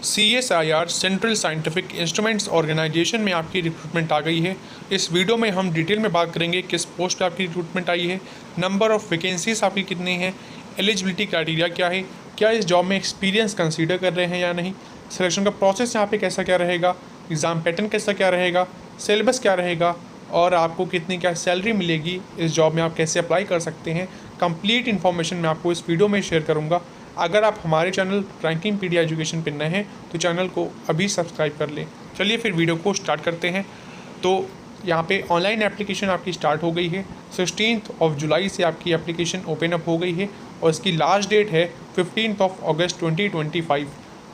CSIR Central Scientific Instruments Organisation में आपकी recruitment आ गई है। इस वीडियो में हम डिटेल में बात करेंगे किस पोस्ट पे आपकी रिक्रूटमेंट आई है, नंबर ऑफ़ वैकेंसीज आपकी कितनी है, एलिजिबिलिटी क्राइटेरिया क्या है, क्या इस जॉब में एक्सपीरियंस कंसीडर कर रहे हैं या नहीं, सिलेक्शन का प्रोसेस यहाँ पे कैसा क्या रहेगा, एग्ज़ाम पैटर्न कैसा क्या रहेगा, सिलेबस क्या रहेगा और आपको कितनी क्या सैलरी मिलेगी, इस जॉब में आप कैसे अप्लाई कर सकते हैं। कंप्लीट इन्फॉर्मेशन मैं आपको इस वीडियो में शेयर करूँगा। अगर आप हमारे चैनल रैंकिंग पीडिया एजुकेशन पर नए हैं तो चैनल को अभी सब्सक्राइब कर लें। चलिए फिर वीडियो को स्टार्ट करते हैं। तो यहाँ पे ऑनलाइन एप्लीकेशन आपकी स्टार्ट हो गई है। 16 जुलाई से आपकी एप्लीकेशन ओपन अप हो गई है और इसकी लास्ट डेट है 15 अगस्त 2025।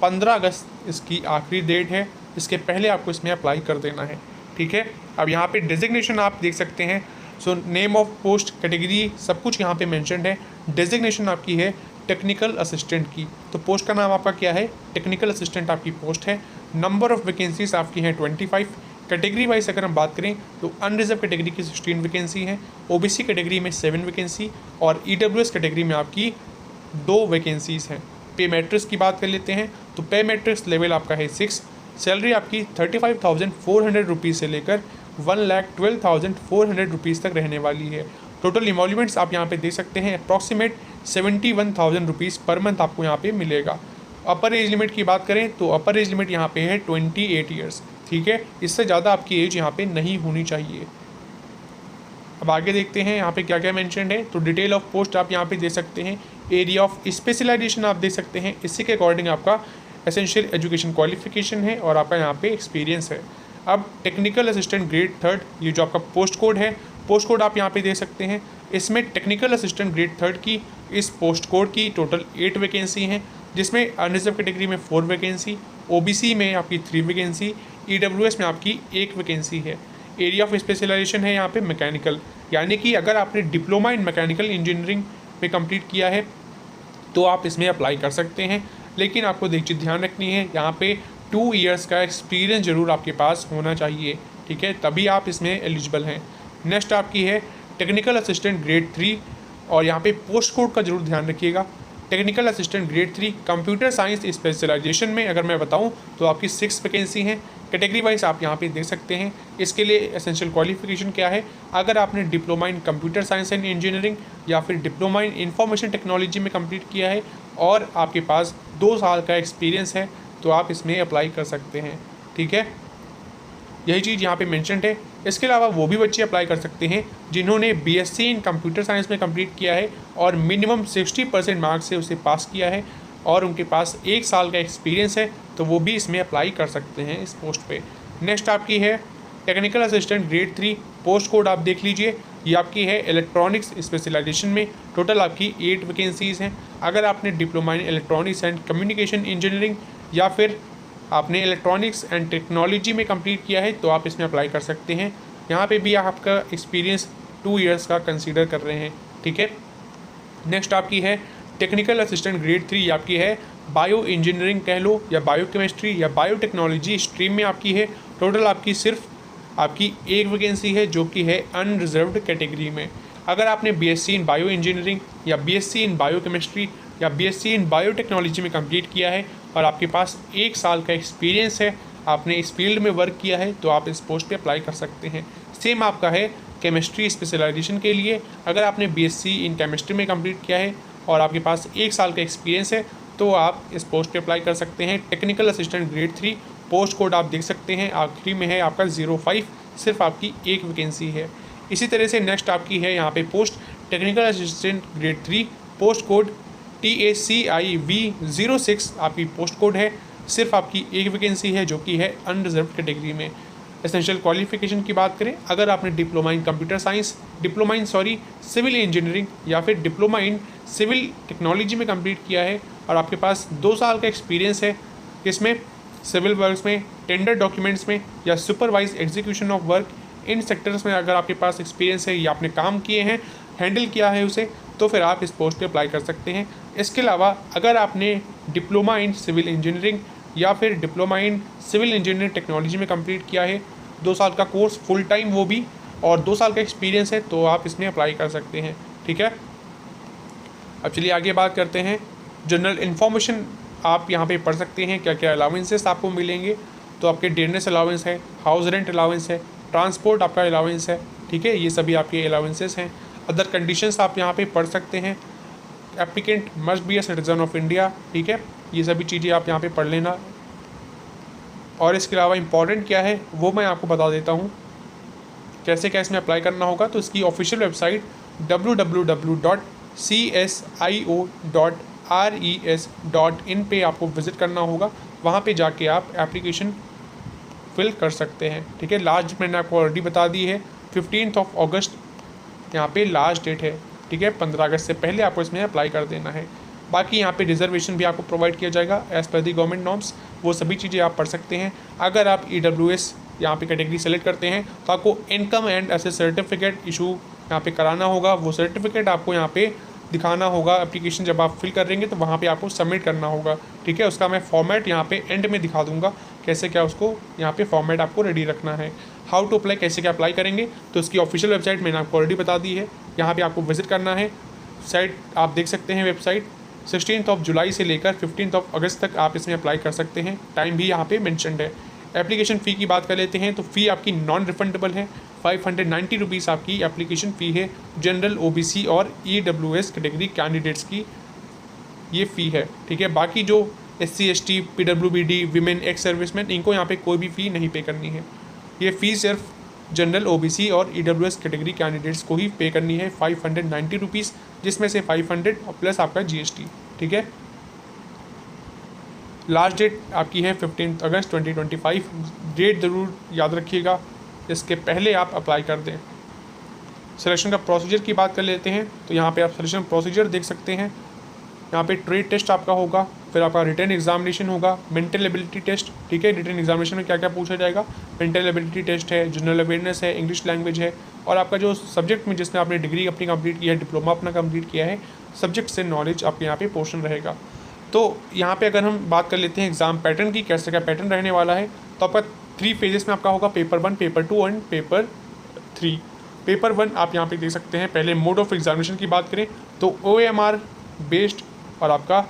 15 अगस्त इसकी आखिरी डेट है। इसके पहले आपको इसमें अप्लाई कर देना है, ठीक है। अब यहाँ पे डेजिग्नेशन आप देख सकते हैं। So name of post, category, सब कुछ यहाँ पे मेंशन्ड है। डेजिग्नेशन आपकी है टेक्निकल असिस्टेंट की, तो पोस्ट का नाम आपका क्या है, टेक्निकल असिस्टेंट आपकी पोस्ट है। नंबर ऑफ़ वैकेंसीज आपकी हैं 25। कैटेगरी वाइज अगर हम बात करें तो अनरिजर्व कैटेगरी की 16 वैकेंसी हैं, ओबीसी कैटेगरी में 7 वैकेंसी और ईडब्ल्यूएस कैटेगरी में आपकी 2 वैकेंसीज़ हैं। पे मैट्रिक्स की बात कर लेते हैं तो पे मैट्रिक्स लेवल आपका है 6। सैलरी आपकी 35,400 रुपीज़ से लेकर 1,12,400 रुपीज़ तक रहने वाली है। टोटल इमोल्यूमेंट्स आप यहाँ पे दे सकते हैं, अप्रॉक्सीमेट 71,000 रुपीज़ पर मंथ आपको यहाँ पे मिलेगा। अपर एज लिमिट की बात करें तो अपर एज लिमिट यहाँ पे है 28 ईयर्स, ठीक है। इससे ज़्यादा आपकी एज यहाँ पे नहीं होनी चाहिए। अब आगे देखते हैं यहाँ पे क्या क्या मेंशन्ड है। तो डिटेल ऑफ पोस्ट आप यहाँ पे दे सकते हैं, एरिया ऑफ स्पेशलाइजेशन आप दे सकते हैं, इसी के अकॉर्डिंग आपका एसेंशियल एजुकेशन क्वालिफिकेशन है और आपका यहाँ पे एक्सपीरियंस है। अब टेक्निकल असिस्टेंट ग्रेड 3, ये जो आपका पोस्ट कोड है, पोस्ट कोड आप यहाँ पे दे सकते हैं। इसमें टेक्निकल असिस्टेंट ग्रेड 3 की इस पोस्ट कोड की टोटल 8 वैकेंसी हैं, जिसमें अनरिजर्व कैटेगरी में 4 वैकेंसी, ओबीसी में आपकी 3 वैकेंसी, ईडब्ल्यूएस में आपकी 1 वैकेंसी है। एरिया ऑफ स्पेशलाइजेशन है यहाँ पे मैकेनिकल, यानी कि अगर आपने डिप्लोमा इन मैकेनिकल इंजीनियरिंग में कंप्लीट किया है तो आप इसमें अप्लाई कर सकते हैं। लेकिन आपको एक चीज़ ध्यान रखनी है, यहाँ पे 2 ईयर्स का एक्सपीरियंस ज़रूर आपके पास होना चाहिए, ठीक है, तभी आप इसमें एलिजिबल हैं। नेक्स्ट आपकी है टेक्निकल असिस्टेंट ग्रेड 3 और यहाँ पे पोस्ट कोड का जरूर ध्यान रखिएगा। Technical assistant grade 3 computer science specialisation में अगर मैं बताऊँ तो आपकी 6 वैकेंसी हैं। कैटेगरी वाइज आप यहाँ पे देख सकते हैं। इसके लिए एसेंशियल क्वालिफिकेशन क्या है, अगर आपने diploma in computer science and engineering या फिर डिप्लोमा इन इंफॉर्मेशन टेक्नोलॉजी में कंप्लीट किया है और आपके पास 2 साल का एक्सपीरियंस है तो आप इसमें अप्लाई कर सकते हैं, ठीक है। यही चीज़ यहाँ पे मेंशन्ड है। इसके अलावा वो भी बच्चे अप्लाई कर सकते हैं जिन्होंने बीएससी इन कंप्यूटर साइंस में कंप्लीट किया है और मिनिमम 60% मार्क्स से उसे पास किया है और उनके पास 1 साल का एक्सपीरियंस है, तो वो भी इसमें अप्लाई कर सकते हैं इस पोस्ट पे। नेक्स्ट आपकी है technical assistant grade 3, post code आप देख लीजिए, ये आपकी है इलेक्ट्रॉनिक्स स्पेशलाइजेशन में। टोटल आपकी 8 वैकेंसीज़ हैं। अगर आपने diploma in electronics and communication engineering या फिर आपने इलेक्ट्रॉनिक्स एंड टेक्नोलॉजी में कंप्लीट किया है तो आप इसमें अप्लाई कर सकते हैं। यहाँ पे भी आपका एक्सपीरियंस 2 ईयर्स का कंसीडर कर रहे हैं, ठीक है। नेक्स्ट आपकी है टेक्निकल असिस्टेंट ग्रेड 3, आपकी है बायो इंजीनियरिंग कह लो या बायोकेमिस्ट्री या बायोटेक्नोलॉजी स्ट्रीम में आपकी है। टोटल आपकी सिर्फ आपकी 1 वैकेंसी है जो कि है अनरिजर्व्ड कैटेगरी में। अगर आपने बीएससी इन बायो इंजीनियरिंग या बीएससी इन बायोकेमिस्ट्री या बीएससी इन बायोटेक्नोलॉजी में कंप्लीट किया है और आपके पास 1 साल का एक्सपीरियंस है, आपने इस फील्ड में वर्क किया है, तो आप इस पोस्ट पे अप्लाई कर सकते हैं। सेम आपका है केमिस्ट्री स्पेशलाइजेशन के लिए। अगर आपने बीएससी इन केमिस्ट्री में कंप्लीट किया है और आपके पास 1 साल का एक्सपीरियंस है तो आप इस पोस्ट पे अप्लाई कर सकते हैं। Technical assistant grade 3, post code आप देख सकते हैं, आखिरी में है आपका 05, सिर्फ आपकी 1 वैकेंसी है। इसी तरह से नेक्स्ट आपकी है यहाँ पे post technical assistant grade 3, post code TACIV06 आपकी पोस्ट कोड है, सिर्फ आपकी 1 वैकेंसी है जो कि है अनरिजर्व कैटेगरी में। एसेंशियल क्वालिफिकेशन की बात करें, अगर आपने diploma in computer science, diploma in civil engineering या फिर डिप्लोमा इन सिविल टेक्नोलॉजी में कंप्लीट किया है और आपके पास 2 साल का एक्सपीरियंस है, इसमें सिविल वर्क्स में, टेंडर डॉक्यूमेंट्स में या supervise execution of work, in sectors में अगर आपके पास एक्सपीरियंस है या आपने काम किए हैं, हैंडल किया है उसे, तो फिर आप इस पोस्ट पे अप्लाई कर सकते हैं। इसके अलावा अगर आपने डिप्लोमा इन सिविल इंजीनियरिंग या फिर diploma in civil engineering technology में कंप्लीट किया है, 2 साल का कोर्स फुल टाइम वो भी, और 2 साल का एक्सपीरियंस है, तो आप इसमें अप्लाई कर सकते हैं, ठीक है। अब चलिए आगे बात करते हैं जनरल इन्फॉर्मेशन आप यहाँ पे पढ़ सकते हैं क्या क्या अलाउंसेस आपको मिलेंगे। तो आपके डेयरनेस अलाउंस है, हाउस रेंट अलाउंस है, ट्रांसपोर्ट आपका अलाउंस है, ठीक है, ये सभी आपके अलाउंसेस हैं। अदर कंडीशंस आप यहाँ पे पढ़ सकते हैं। Applicant must be a citizen of India, ठीक है, ये सभी चीज़ें आप यहाँ पे पढ़ लेना। और इसके अलावा इम्पॉर्टेंट क्या है वो मैं आपको बता देता हूँ, कैसे क्या इसमें अप्लाई करना होगा। तो इसकी ऑफिशियल वेबसाइट www.cies.io.res.in पे आपको विज़िट करना होगा। वहाँ पे जाके आप एप्लीकेशन फिल कर सकते हैं, ठीक है। लास्ट मैंने आपको ऑलरेडी बता दी है, 15 अगस्त यहाँ पे लास्ट डेट है, ठीक है। 15 अगस्त से पहले आपको इसमें अप्लाई कर देना है। बाकी यहाँ पे रिजर्वेशन भी आपको प्रोवाइड किया जाएगा एज़ पर दी गवर्नमेंट नॉर्म्स, वो सभी चीज़ें आप पढ़ सकते हैं। अगर आप EWS यहाँ पे कैटेगरी सेलेक्ट करते हैं तो आपको income and asset certificate issue यहाँ पे कराना होगा। वो सर्टिफिकेट आपको यहाँ पे दिखाना होगा। एप्लीकेशन जब आप फिल करेंगे तो वहाँ पे आपको सबमिट करना होगा, ठीक है। उसका मैं फॉर्मेट यहाँ पे एंड में दिखा दूँगा, कैसे क्या उसको यहाँ पे फॉर्मेट आपको रेडी रखना है। हाउ टू अप्लाई, कैसे क्या अप्लाई करेंगे, तो इसकी ऑफिशियल वेबसाइट मैंने आपको ऑलरेडी बता दी है। यहाँ पे आपको विजिट करना है। साइट आप देख सकते हैं, वेबसाइट 16 जुलाई से लेकर 15 अगस्त तक आप इसमें अप्लाई कर सकते हैं। टाइम भी यहाँ पे मेंशनड है। एप्लीकेशन फ़ी की बात कर लेते हैं तो फ़ी आपकी नॉन रिफंडेबल है। 590 रुपीज़ आपकी एप्लीकेशन फ़ी है। जनरल, OBC और EWS कैटेगरी कैंडिडेट्स की ये फ़ी है, ठीक है। बाकी जो SC ST PWBD women ex serviceman, इनको यहाँ पे कोई भी फ़ी नहीं पे करनी है। ये फ़ी सिर्फ जनरल, OBC और EWS कैटेगरी कैंडिडेट्स को ही पे करनी है, 590 रुपीज़, जिसमें से 500 प्लस आपका GST, ठीक है। लास्ट डेट आपकी है 15 अगस्त 2025। डेट ज़रूर याद रखिएगा, इसके पहले आप अप्लाई कर दें। सिलेक्शन का प्रोसीजर की बात कर लेते हैं तो यहाँ पे आप सिलेक्शन प्रोसीजर देख सकते हैं। यहाँ पे ट्रेड टेस्ट आपका होगा, फिर आपका रिटन एग्जामिनेशन होगा, मेंटल एबिलिटी टेस्ट, ठीक है। रिटन एग्जामिनेशन में क्या क्या पूछा जाएगा, मेंटल एबिलिटी टेस्ट है, जनरल अवेयरनेस है, इंग्लिश लैंग्वेज है, और आपका जो सब्जेक्ट में जिसमें आपने डिग्री अपनी कंप्लीट किया है, डिप्लोमा अपना कंप्लीट किया है, सब्जेक्ट से नॉलेज आपके यहाँ पे पोर्शन रहेगा। तो यहाँ पे अगर हम बात कर लेते हैं एग्ज़ाम पैटर्न की, कैसे क्या पैटर्न रहने वाला है, तो आपका 3 फेजेस में आपका होगा, paper 1, paper 2 and paper 3। Paper 1 आप यहाँ पे देख सकते हैं। पहले मोड ऑफ एग्जामिनेशन की बात करें तो OMR बेस्ड और आपका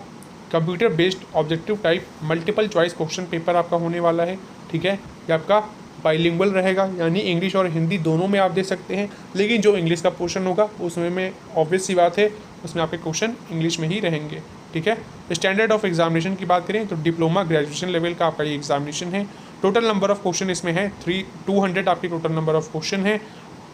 computer based objective type multiple choice question paper आपका होने वाला है, ठीक है। ये आपका बाइलिंगुअल रहेगा, यानी इंग्लिश और हिंदी दोनों में आप दे सकते हैं, लेकिन जो इंग्लिश का पोर्शन होगा उसमें में ऑब्वियस सी बात है, उसमें आपके क्वेश्चन इंग्लिश में ही रहेंगे, ठीक है। स्टैंडर्ड ऑफ एग्जामिनेशन की बात करें तो डिप्लोमा ग्रेजुएशन लेवल का आपका ये एग्जामिनेशन है। टोटल नंबर ऑफ क्वेश्चन इसमें है 200 आपकी टोटल नंबर ऑफ क्वेश्चन है।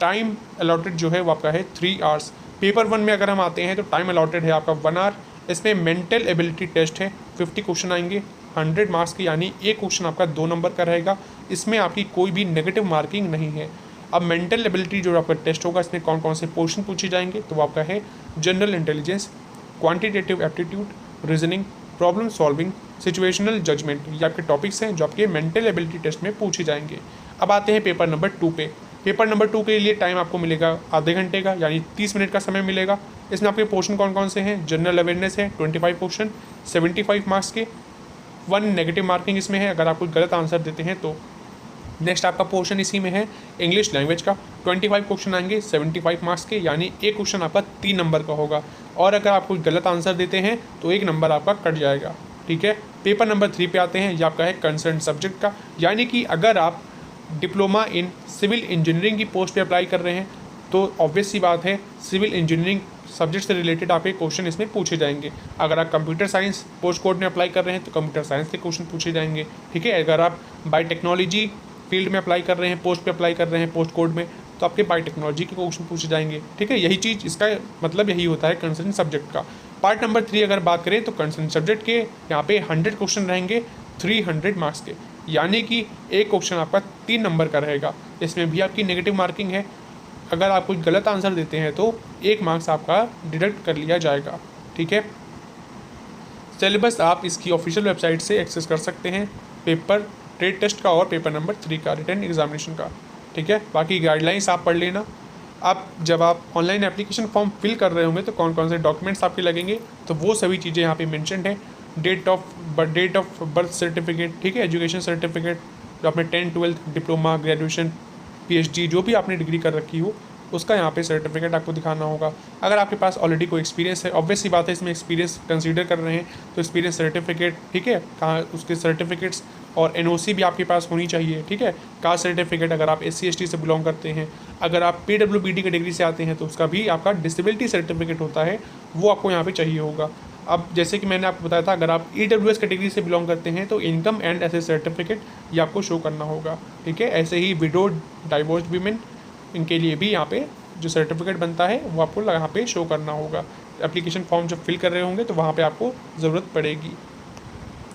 टाइम अलॉटेड जो है वो आपका है 3 आवर्स। पेपर 1 में अगर हम आते हैं तो टाइम अलॉटेड है आपका 1 आवर। इसमें मेंटल एबिलिटी टेस्ट है, 50 क्वेश्चन आएंगे 100 मार्क्स के, यानी एक क्वेश्चन आपका 2 नंबर का रहेगा। इसमें आपकी कोई भी नेगेटिव मार्किंग नहीं है। अब मेंटल एबिलिटी जो आपका टेस्ट होगा, इसमें कौन कौन से पोर्शन पूछे जाएंगे, तो वो आपका है general intelligence, quantitative aptitude, reasoning, problem solving, situational judgement, ये आपके टॉपिक्स हैं जो आपके मेंटल एबिलिटी टेस्ट में पूछे जाएंगे। अब आते हैं पेपर नंबर 2 पे। पेपर नंबर 2 के लिए टाइम आपको मिलेगा आधे घंटे का, यानी 30 मिनट का समय मिलेगा। इसमें आपके पोर्शन कौन कौन से हैं, जनरल अवेयरनेस है 25 क्वेश्चन 75 मार्क्स के, 1 नेगेटिव मार्किंग इसमें है अगर आप कोई गलत आंसर देते हैं तो। नेक्स्ट आपका पोर्शन इसी में है इंग्लिश लैंग्वेज का, 25 क्वेश्चन आएंगे 75 मार्क्स के, यानी एक क्वेश्चन आपका 3 नंबर का होगा, और अगर आप कोई गलत आंसर देते हैं तो 1 नंबर आपका कट जाएगा, ठीक है। पेपर नंबर 3 पे आते हैं, ये आपका है कंसर्न सब्जेक्ट का, यानी कि अगर आप डिप्लोमा इन सिविल इंजीनियरिंग की पोस्ट पे अप्लाई कर रहे हैं तो ऑब्वियस सी बात है सिविल इंजीनियरिंग सब्जेक्ट से रिलेटेड आपके क्वेश्चन इसमें पूछे जाएंगे। अगर आप कंप्यूटर साइंस पोस्ट कोड में अप्लाई कर रहे हैं तो कंप्यूटर साइंस के क्वेश्चन पूछे जाएंगे, ठीक है। अगर आप बायोटेक्नोलॉजी फील्ड में अप्लाई कर रहे हैं, पोस्ट पे अप्लाई कर रहे हैं पोस्ट कोड में, तो आपके बायोटेक्नोलॉजी के क्वेश्चन पूछे जाएंगे, ठीक है। यही चीज़, इसका मतलब यही होता है कंसर्न सब्जेक्ट का। पार्ट नंबर 3 अगर बात करें तो कंसर्न सब्जेक्ट के यहाँ पे 100 क्वेश्चन रहेंगे 300 मार्क्स के, यानी कि एक क्वेश्चन आपका 3 नंबर का रहेगा। इसमें भी आपकी नेगेटिव मार्किंग है, अगर आप कुछ गलत आंसर देते हैं तो 1 मार्क्स आपका डिडक्ट कर लिया जाएगा, ठीक है। सिलेबस आप इसकी ऑफिशियल वेबसाइट से एक्सेस कर सकते हैं, पेपर ट्रेड टेस्ट का और पेपर नंबर 3 का रिटन एग्जामिनेशन का, ठीक है। बाकी गाइडलाइंस आप पढ़ लेना। आप जब आप ऑनलाइन एप्लीकेशन फॉर्म फिल कर रहे होंगे तो कौन कौन से डॉक्यूमेंट्स आपके लगेंगे, तो वो सभी चीज़ें यहाँ पे मेंशन्ड है। डेट ऑफ बर्थ सर्टिफिकेट, ठीक है, एजुकेशन सर्टिफिकेट, जो आपने 10th 12th diploma graduation PhD जो भी आपने डिग्री कर रखी हो उसका यहाँ पे सर्टिफिकेट आपको दिखाना होगा। अगर आपके पास ऑलरेडी कोई एक्सपीरियंस है, ऑब्वियस सी बात है इसमें एक्सपीरियंस कंसीडर कर रहे हैं तो एक्सपीरियंस सर्टिफिकेट, ठीक है, कहाँ उसके सर्टिफिकेट्स और एनओसी भी आपके पास होनी चाहिए, ठीक है। कास्ट सर्टिफिकेट अगर आप SC/ST से बिलोंग करते हैं, अगर आप PWBD कैटेगरी से आते हैं तो उसका भी आपका डिसेबिलिटी सर्टिफिकेट होता है, वो आपको यहाँ पे चाहिए होगा। अब जैसे कि मैंने आपको बताया था, अगर आप EWS कैटेगरी से बिलोंग करते हैं तो इनकम एंड एसेट सर्टिफिकेट ये आपको शो करना होगा, ठीक है। ऐसे ही विडो डाइवोर्स वीमेन, इनके लिए भी यहाँ पे जो सर्टिफिकेट बनता है वो आपको यहाँ पे शो करना होगा। एप्लीकेशन फॉर्म जब फिल कर रहे होंगे तो वहाँ पे आपको ज़रूरत पड़ेगी।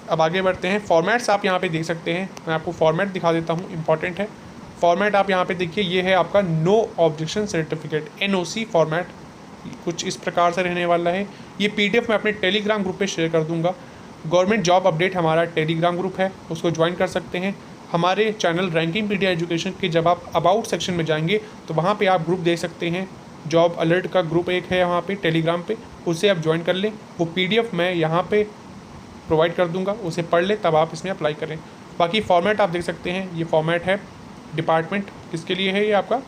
अब आगे बढ़ते हैं, फॉर्मेट्स आप यहाँ पे देख सकते हैं। मैं आपको फॉर्मेट दिखा देता हूँ, इंपॉर्टेंट है। फॉर्मेट आप यहाँ पे देखिए, ये है आपका no objection certificate, NOC format कुछ इस प्रकार से रहने वाला है। ये PDF मैं अपने टेलीग्राम ग्रुप पे शेयर कर दूंगा। गवर्नमेंट जॉब अपडेट हमारा टेलीग्राम ग्रुप है, उसको ज्वाइन कर सकते हैं। हमारे चैनल रैंकिंगपीडिया एजुकेशन के जब आप अबाउट सेक्शन में जाएंगे तो वहाँ पे आप ग्रुप देख सकते हैं। जॉब अलर्ट का ग्रुप एक है वहाँ पे टेलीग्राम पे, उससे आप ज्वाइन कर लें। वो PDF मैं यहाँ पे प्रोवाइड कर दूंगा, उसे पढ़ ले तब आप इसमें अप्लाई करें। बाकी फॉर्मेट आप देख सकते हैं, ये फॉर्मेट है डिपार्टमेंट किसके लिए है, ये आपका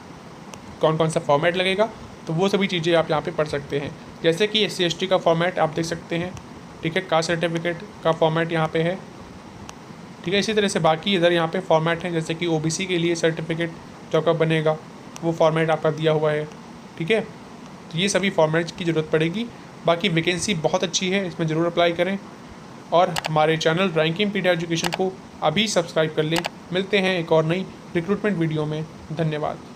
कौन कौन सा फॉर्मेट लगेगा, तो वो सभी चीज़ें आप यहाँ पे पढ़ सकते हैं। जैसे कि SC/ST का फॉर्मेट आप देख सकते हैं, ठीक है। कास्ट सर्टिफिकेट का फॉर्मेट यहाँ पे है, ठीक है। इसी तरह से बाकी इधर यहाँ पे फॉर्मेट है, जैसे कि OBC के लिए सर्टिफिकेट जो आपका बनेगा वो फॉर्मेट आपका दिया हुआ है, ठीक है। तो ये सभी फॉर्मेट्स की ज़रूरत पड़ेगी। बाकी वैकेंसी बहुत अच्छी है, इसमें ज़रूर अप्लाई करें और हमारे चैनल रैंकिंगपीडिया एजुकेशन को अभी सब्सक्राइब कर लें। मिलते हैं एक और नई रिक्रूटमेंट वीडियो में। धन्यवाद।